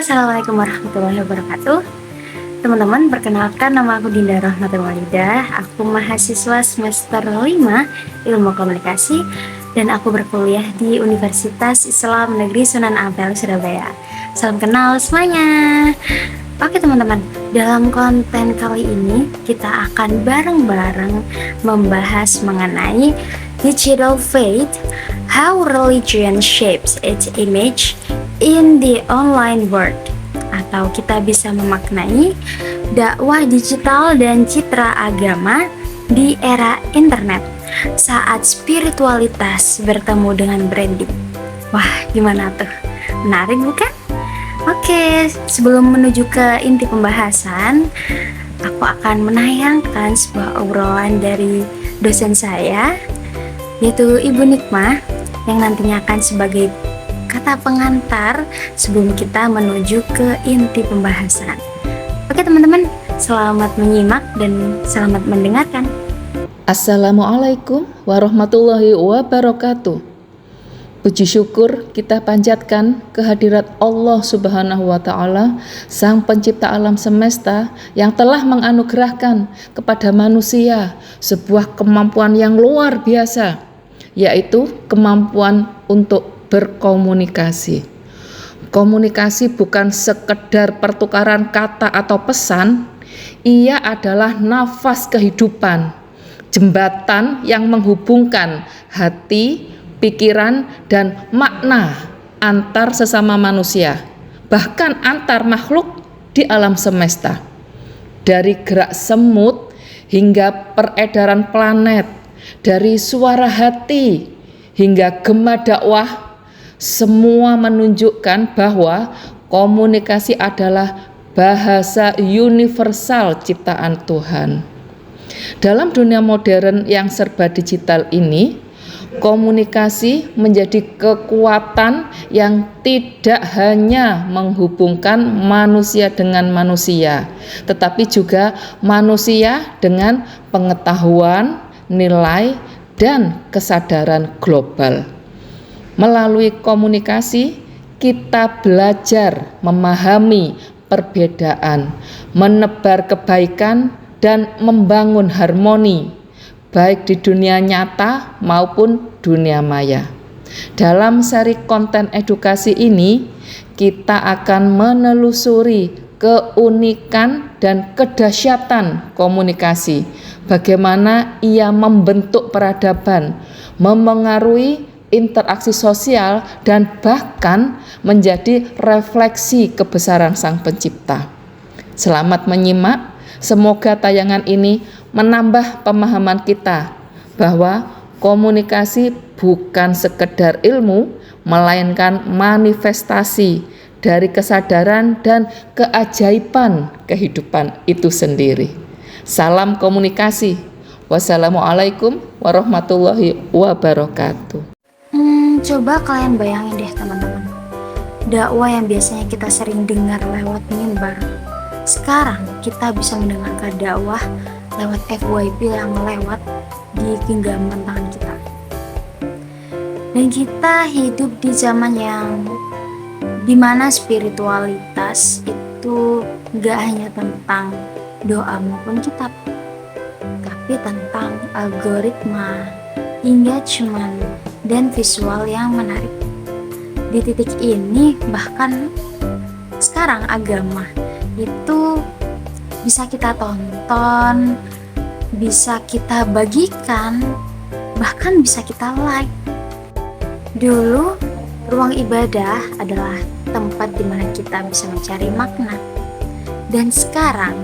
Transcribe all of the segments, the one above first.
Assalamualaikum warahmatullahi wabarakatuh. Teman-teman, perkenalkan nama aku Dinda Rahmatul Walidah. Aku mahasiswa semester 5 Ilmu Komunikasi dan aku berkuliah di Universitas Islam Negeri Sunan Ampel, Surabaya. Salam kenal semuanya. Oke teman-teman, dalam konten kali ini kita akan bareng-bareng membahas mengenai digital faith, how religion shapes its image in the online world, atau kita bisa memaknai dakwah digital dan citra agama di era internet saat spiritualitas bertemu dengan branding. Wah, gimana tuh? Menarik bukan? Oke, sebelum menuju ke inti pembahasan, aku akan menayangkan sebuah obrolan dari dosen saya, yaitu Ibu Nikmah, yang nantinya akan sebagai kata pengantar sebelum kita menuju ke inti pembahasan. Oke teman-teman, selamat menyimak dan selamat mendengarkan. Assalamualaikum warahmatullahi wabarakatuh. Puji syukur kita panjatkan kehadirat Allah Subhanahu wa Ta'ala, Sang Pencipta alam semesta, yang telah menganugerahkan kepada manusia sebuah kemampuan yang luar biasa, yaitu kemampuan untuk berkomunikasi. Komunikasi bukan sekedar pertukaran kata atau pesan, ia adalah nafas kehidupan, jembatan yang menghubungkan hati, pikiran, dan makna antar sesama manusia, bahkan antar makhluk di alam semesta. Dari gerak semut hingga peredaran planet, dari suara hati hingga gema dakwah, semua menunjukkan bahwa komunikasi adalah bahasa universal ciptaan Tuhan. Dalam dunia modern yang serba digital ini, komunikasi menjadi kekuatan yang tidak hanya menghubungkan manusia dengan manusia, tetapi juga manusia dengan pengetahuan, nilai, dan kesadaran global. Melalui komunikasi, kita belajar memahami perbedaan, menebar kebaikan, dan membangun harmoni, baik di dunia nyata maupun dunia maya. Dalam seri konten edukasi ini, kita akan menelusuri keunikan dan kedahsyatan komunikasi, bagaimana ia membentuk peradaban, memengaruhi interaksi sosial, dan bahkan menjadi refleksi kebesaran Sang Pencipta. Selamat menyimak, semoga tayangan ini menambah pemahaman kita bahwa komunikasi bukan sekedar ilmu, melainkan manifestasi dari kesadaran dan keajaiban kehidupan itu sendiri. Salam komunikasi. Wassalamualaikum warahmatullahi wabarakatuh. Coba kalian bayangin deh teman-teman, dakwah yang biasanya kita sering dengar lewat mimbar, sekarang kita bisa mendengarkan dakwah lewat FYP yang lewat di genggaman tangan kita. Dan kita hidup di zaman yang dimana spiritualitas itu gak hanya tentang doa maupun kitab, tapi tentang algoritma, engagement, dan visual yang menarik. Di titik ini bahkan sekarang agama itu bisa kita tonton, bisa kita bagikan, bahkan bisa kita like. Dulu ruang ibadah adalah tempat di mana kita bisa mencari makna, dan sekarang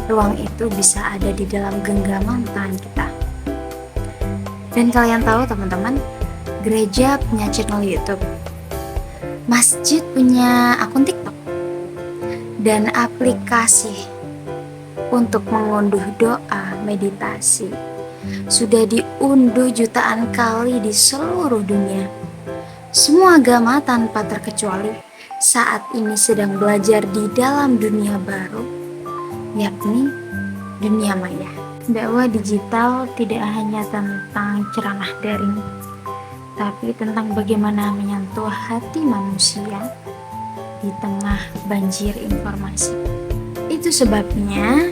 ruang itu bisa ada di dalam genggaman tangan kita. Dan kalian tahu teman-teman, gereja punya channel YouTube, masjid punya akun TikTok, dan aplikasi untuk mengunduh doa, meditasi sudah diunduh jutaan kali di seluruh dunia. Semua agama tanpa terkecuali saat ini sedang belajar di dalam dunia baru, yakni dunia maya. Dakwah digital tidak hanya tentang ceramah daring, tapi tentang bagaimana menyentuh hati manusia di tengah banjir informasi. Itu sebabnya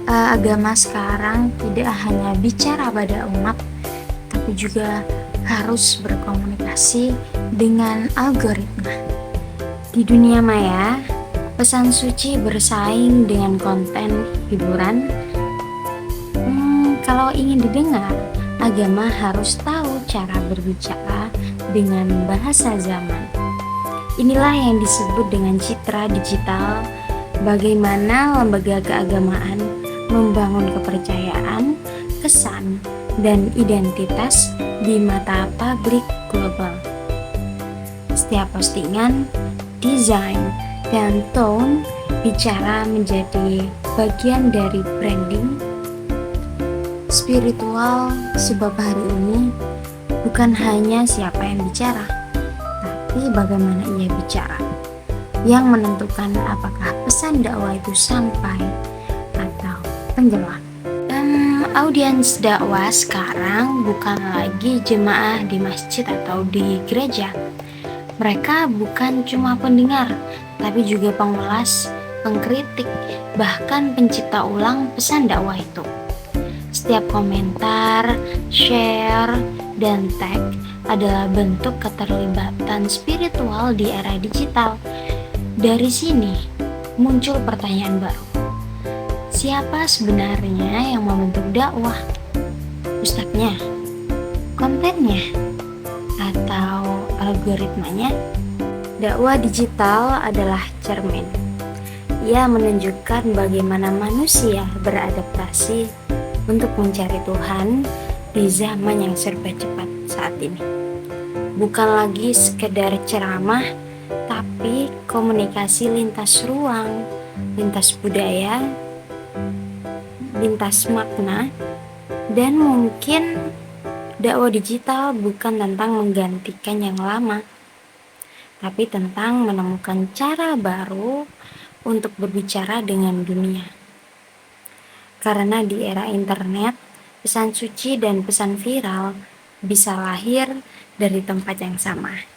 agama sekarang tidak hanya bicara pada umat, tapi juga harus berkomunikasi dengan algoritma. Di dunia maya, pesan suci bersaing dengan konten hiburan. Kalau ingin didengar, agama harus tahu cara berbicara dengan bahasa zaman. Inilah yang disebut dengan citra digital, bagaimana lembaga keagamaan membangun kepercayaan, kesan, dan identitas di mata publik global. Setiap postingan, desain, dan tone bicara menjadi bagian dari branding spiritual, sebab hari ini bukan hanya siapa yang bicara, tapi bagaimana ia bicara yang menentukan apakah pesan dakwah itu sampai atau tenggelam. Audiens dakwah sekarang bukan lagi jemaah di masjid atau di gereja. Mereka bukan cuma pendengar, tapi juga pengulas, pengkritik, bahkan pencipta ulang pesan dakwah itu. Setiap komentar, share, dan tag adalah bentuk keterlibatan spiritual di era digital. Dari sini muncul pertanyaan baru. Siapa sebenarnya yang membentuk dakwah? Ustadznya, kontennya, atau algoritmanya? Dakwah digital adalah cermin. Ia menunjukkan bagaimana manusia beradaptasi untuk mencari Tuhan di zaman yang serba cepat saat ini. Bukan lagi sekedar ceramah, tapi komunikasi lintas ruang, lintas budaya, lintas makna, dan mungkin dakwah digital bukan tentang menggantikan yang lama, tapi tentang menemukan cara baru untuk berbicara dengan dunia. Karena di era internet, pesan suci dan pesan viral bisa lahir dari tempat yang sama.